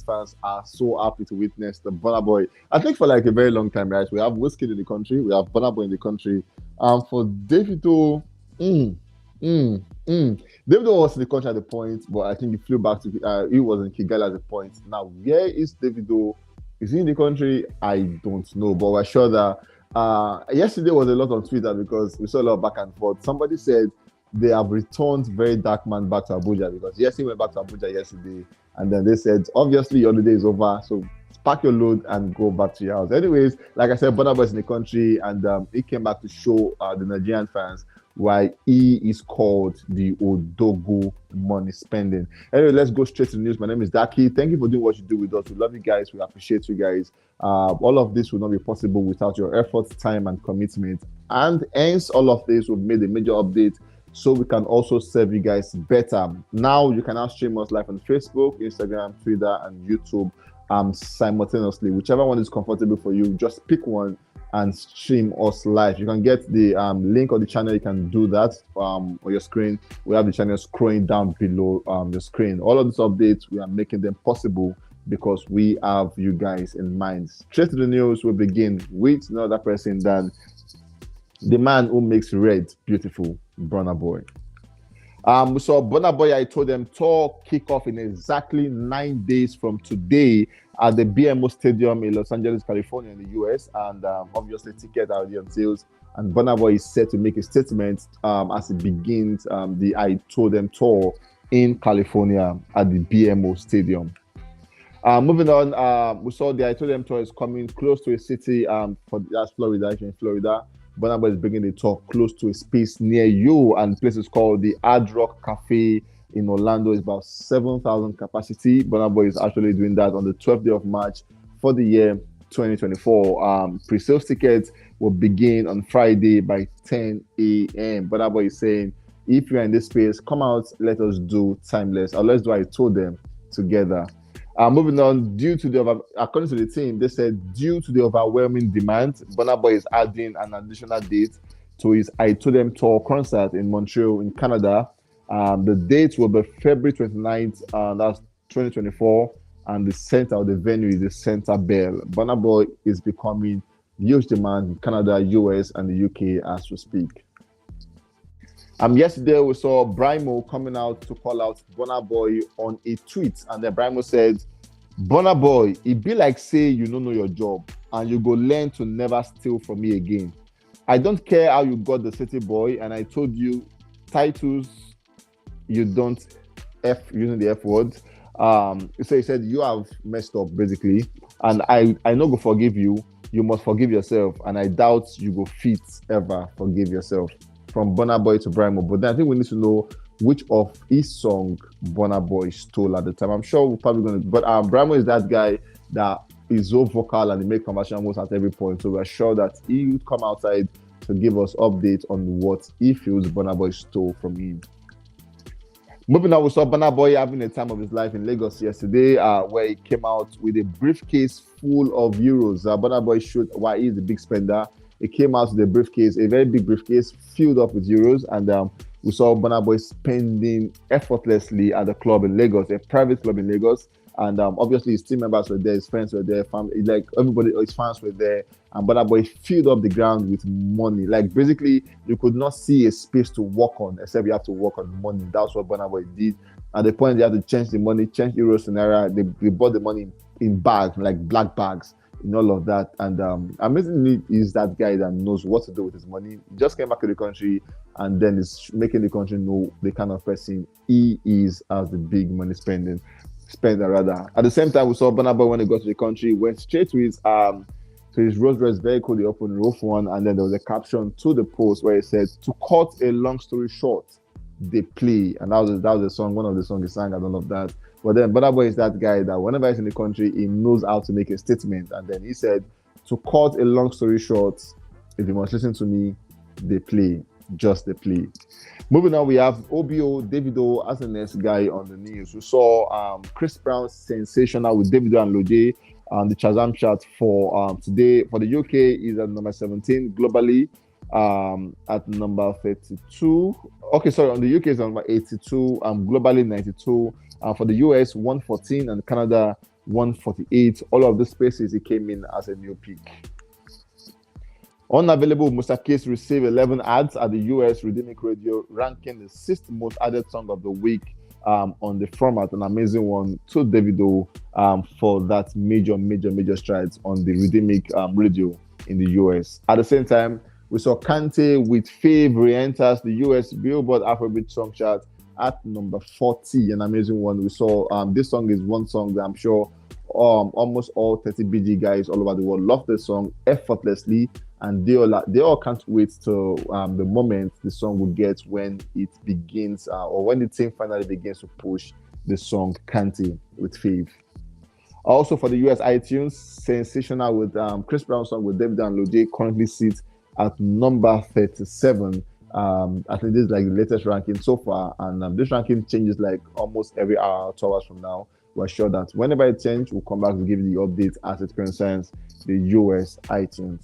fans are so happy to witness the Burna Boy. I think for like a very long time, guys, we have Whiskey in the country, we have Burna Boy in the country. For Davido, mm, mm, Davido was in the country at the point, but I think he flew back to. He was in Kigali at the point. Now, where is Davido? Is he in the country? I don't know, but we're sure that yesterday was a lot on Twitter because we saw a lot of back and forth. Somebody said they have returned Very Dark Man back to Abuja because yes, he went back to Abuja yesterday, and then they said obviously your holiday is over, so pack your load and go back to your house. Anyways, like I said, Burna Boy is in the country, and he came back to show the Nigerian fans why he is called the Odogo money spending. Anyway, let's go straight to the news. My name is Daki. Thank you for doing what you do with us. We love you guys. We appreciate you guys. All of this would not be possible without your efforts, time, and commitment. And hence, all of this, we've made a major update so we can also serve you guys better. Now, you can now stream us live on Facebook, Instagram, Twitter, and YouTube simultaneously. Whichever one is comfortable for you, just pick one and stream us live. You can get the link on the channel. You can do that on your screen. We have the channel scrolling down below the screen. All of these updates, we are making them possible because we have you guys in mind. Straight to the news, we begin with no other person than the man who makes red beautiful, Burna Boy. We saw Burna Boy, I told them, tour kick off in exactly 9 days from today at the BMO Stadium in Los Angeles, California, in the US. And obviously, tickets are already on sales. And Burna Boy is set to make a statement as it begins the I Told Them tour in California at the BMO Stadium. Moving on, we saw the I Told Them tour is coming close to a city that's Florida, actually in Florida. Burna Boy is bringing the tour close to a space near you, and the place is called the Hard Rock Cafe in Orlando. It's about 7,000 capacity. Burna Boy is actually doing that on the 12th day of March for the year 2024. Pre-sales tickets will begin on Friday by 10 a.m. Burna Boy is saying, if you're in this space, come out, let us do Timeless, or let's do I Told Them together. Moving on, according to the team, they said due to the overwhelming demand, Burna Boy is adding an additional date to his I Told Them tour concert in Montreal, in Canada. The date will be February 29th, that's 2024, and the center of the venue is the Center Bell. Burna Boy is becoming huge demand in Canada, US, and the UK as we speak. Yesterday we saw Brymo coming out to call out Burna Boy on a tweet, and then Brymo said, Burna Boy, it be like say you don't know your job and you go learn to never steal from me again. I don't care how you got the city boy, and I told you titles you don't F using the F word. So he said you have messed up basically, and I no go forgive you. You must forgive yourself, and I doubt you go fit ever forgive yourself. From Burna Boy to Brymo, but then I think we need to know which of his song Burna Boy stole at the time. I'm sure we're probably going to, but Brymo is that guy that is so vocal and he makes conversation almost at every point. So we're sure that he would come outside to give us updates on what he feels Burna Boy stole from him. Moving on, we saw Burna Boy having a time of his life in Lagos yesterday, where he came out with a briefcase full of euros. Burna Boy showed why he's the big spender. It came out with a briefcase, a very big briefcase filled up with euros, and we saw Burna Boy spending effortlessly at the club in Lagos, a private club in Lagos, and obviously his team members were there, his friends were there, family, like everybody, his fans were there, and Burna Boy filled up the ground with money. Like basically, you could not see a space to walk on except you have to walk on money. That's what Burna Boy did. At the point they had to change the money, change euros to naira. They bought the money in bags, like black bags. In all of that, and amazingly is that guy that knows what to do with his money. He just came back to the country and then is making the country know the kind of person he is as the big money spender rather. At the same time, we saw Burna Boy when he got to the country, went straight to his Rolls Royce vehicle, the open roof one, and then there was a caption to the post where it said, "To cut a long story short, they play," and that was the song, one of the songs he sang and all of that. But then Burna Boy is that guy that whenever he's in the country, he knows how to make a statement. And then he said, to cut a long story short, if you must listen to me, they play. Just they play. Moving on, we have OBO, Davido as the next guy on the news. We saw Chris Brown sensational with Davido and Lode on the Shazam chart for today. For the UK, is at number 17 globally. At number 32. Okay, sorry, on the UK is number 82, globally 92. For the US, 114, and Canada 148. All of the spaces he came in as a new pick. Unavailable, Mr. Case received 11 ads at the US Rhythmic Radio, ranking the sixth most added song of the week on the format. An amazing one to Davido for that major strides on the Rhythmic Radio in the US. At the same time, we saw Kante with Fave re-enters the US Billboard Afrobeat song chart at number 40. An amazing one. We saw this song is one song that I'm sure almost all 30BG guys all over the world love the song effortlessly, and they all can't wait to the moment the song will get when it begins or when the team finally begins to push the song Kante with Fave. Also for the US iTunes, Sensational with Chris Brown song with Davido and Lode currently sits at number 37. I think this is like the latest ranking so far, and this ranking changes like almost every hour, 2 hours from now. We're sure that whenever it changes, we'll come back to give you the update as it concerns the US iTunes.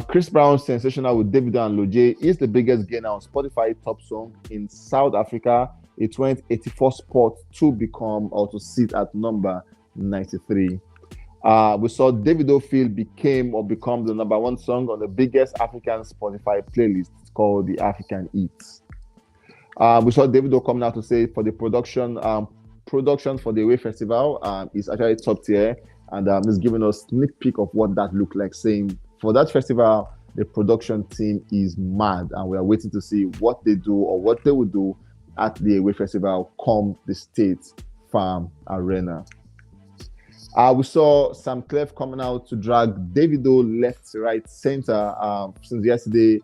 Chris Brown's Sensational with Davido and Lode is the biggest gainer on Spotify top song in South Africa. It went 84 spots to become or to sit at number 93. We saw Davido become the number one song on the biggest African Spotify playlist. It's called the African Eats. We saw Davido coming out to say for the production for the Away Festival is actually top tier, and he's giving us sneak peek of what that looked like, saying for that festival the production team is mad, and we are waiting to see what they do or what they will do at the Away Festival come the State Farm Arena. We saw Samklef coming out to drag Davido left, right, center since yesterday.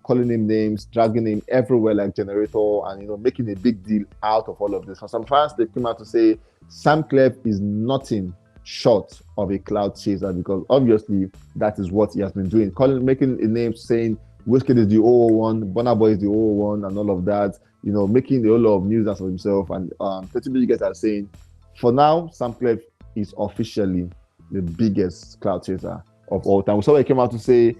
Calling him names, dragging him everywhere like generator, and making a big deal out of all of this. For some fans, they came out to say Samklef is nothing short of a cloud chaser, because obviously that is what he has been doing. Making a name, saying Wizkid is the 001, Burna Boy is the 001, and all of that. Making a whole lot of news out of himself. And 30 guys are saying, for now, Samklef is officially the biggest cloud chaser of all time. So he came out to say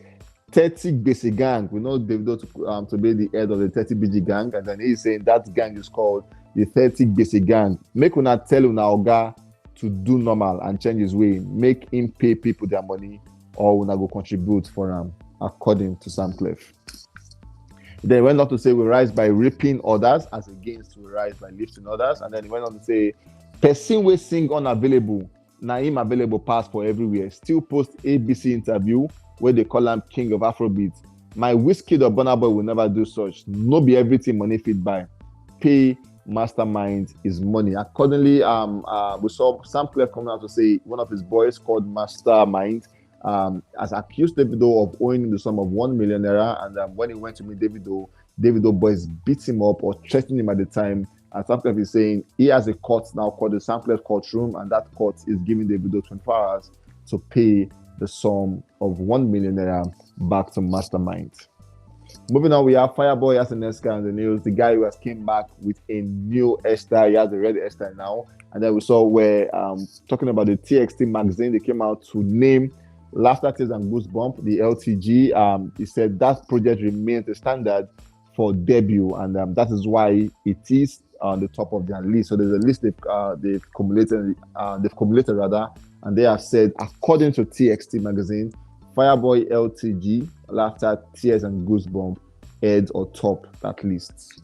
30 Basic Gang. We know Davido to be the head of the 30BG gang, and then he's saying that gang is called the 30 Basic Gang. Make una tell una oga to do normal and change his way. Make him pay people their money, or una go contribute for him, according to Samklef. Then he went on to say we rise by raping others as against we rise by lifting others. And then he went on to say person wey sing unavailable, na him available pass for everywhere. Still post ABC interview where they call him king of Afrobeats. My Wizkid or Burna Boy will never do such. No be everything money fit buy. Pay mastermind is money. Accordingly, we saw Samklef coming out to say one of his boys called Mastermind has accused Davido of owing the sum of 1 million naira, and when he went to meet Davido boys beat him up or threatened him at the time. And Samklef is saying he has a court now called the Samklef courtroom, and that court is giving Davido 24 hours to pay the sum of 1 million naira back to Mastermind. Moving on, we have Fireboy as an Esca in the news. The guy who has came back with a new hairstyle. He has a red hairstyle now. And then we saw where talking about the TXT magazine, they came out to name Laughter, Tears and Goosebump, the LTG. He said that project remains the standard for debut, and that is why it is on the top of their list. So there's a list they've accumulated rather, and they have said, according to TXT magazine, Fireboy LTG, Laughter, Tears and Goosebump head or top that list.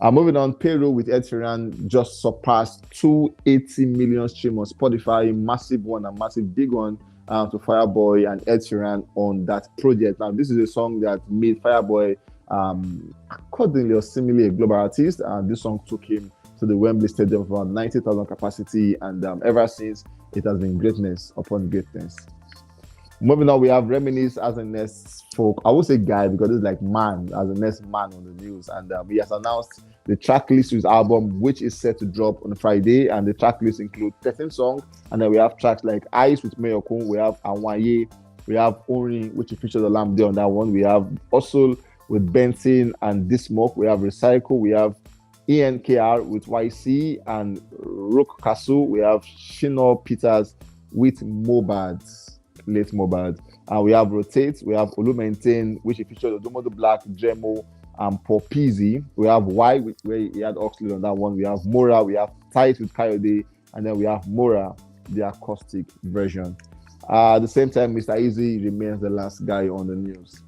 Moving on, Payroll with Ed Sheeran just surpassed 280 million streams on Spotify. Massive one, a massive big one to Fireboy and Ed Sheeran on that project. Now, this is a song that made Fireboy accordingly or similarly a global artist, and this song took him to the Wembley Stadium for around 90,000 capacity, and ever since it has been greatness upon greatness. Moving on, we have Reminisce as the next folk. I would say guy because it's like man as the next man on the news, and he has announced the track list to his album, which is set to drop on Friday, and the track list includes 13 songs, and then we have tracks like Ice with Mayokun, we have Awaye, we have Ori, which features the Lamb Day on that one, we have Hustle with Benson and Dismoke, we have Recycle, we have ENKR with YC and Rook Kasu, we have Shino Peters with late Mobad, and we have Rotate, we have Olu Maintain, which features Odomodo Black, Dremo, and Popeezy. We have Y, where he had Oxley on that one. We have Mora, we have Tight with Coyote, and then we have Mora, the acoustic version. At the same time, Mr. Eazi remains the last guy on the news.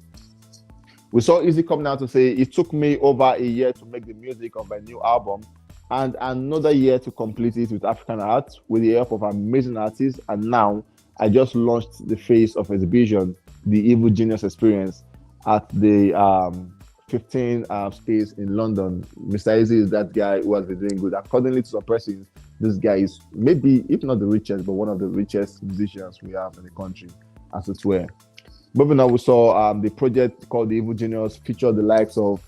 We saw Eazi come out to say it took me over a year to make the music of my new album and another year to complete it with African art with the help of amazing artists. And now I just launched the phase of exhibition, the Evil Genius Experience, at the 15 space in London. Mr. Eazi is that guy who has been doing good. Accordingly to some persons, this guy is maybe, if not the richest, but one of the richest musicians we have in the country, as it were. Moving on, we saw the project called The Evil Genius feature the likes of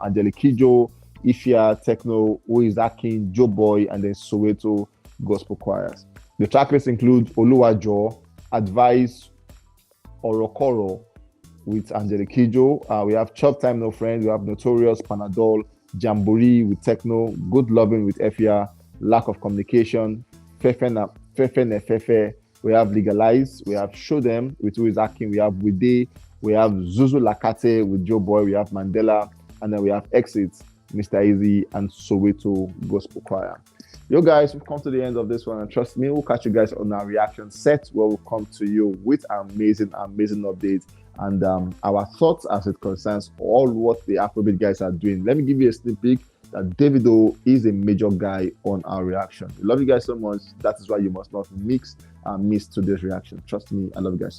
Angelique Kidjo, Ifya, Techno, Who Is That King, Joe Boy, and then Soweto Gospel Choirs. The tracklist include Oluwajo, Advice, Orokoro with Angelique Kidjo. We have Chop Time No Friend, we have Notorious, Panadol, Jamboree with Techno, Good Loving with Ifya, Lack of Communication, Fefe Nefefe. We have Legalize, we have Show Them with Who Is Acting, we have Wide, we have Zuzu Lakate with Joe Boy, we have Mandela, and then we have Exit, Mr. Eazi, and Soweto Gospel Choir. Yo guys, we've come to the end of this one, and trust me, we'll catch you guys on our reaction set where we'll come to you with amazing updates and our thoughts as it concerns all what the Afrobeat guys are doing. Let me give you a sneak peek that Davido is a major guy on our reaction. We love you guys so much. That is why you must not miss today's reaction. Trust me, I love you guys.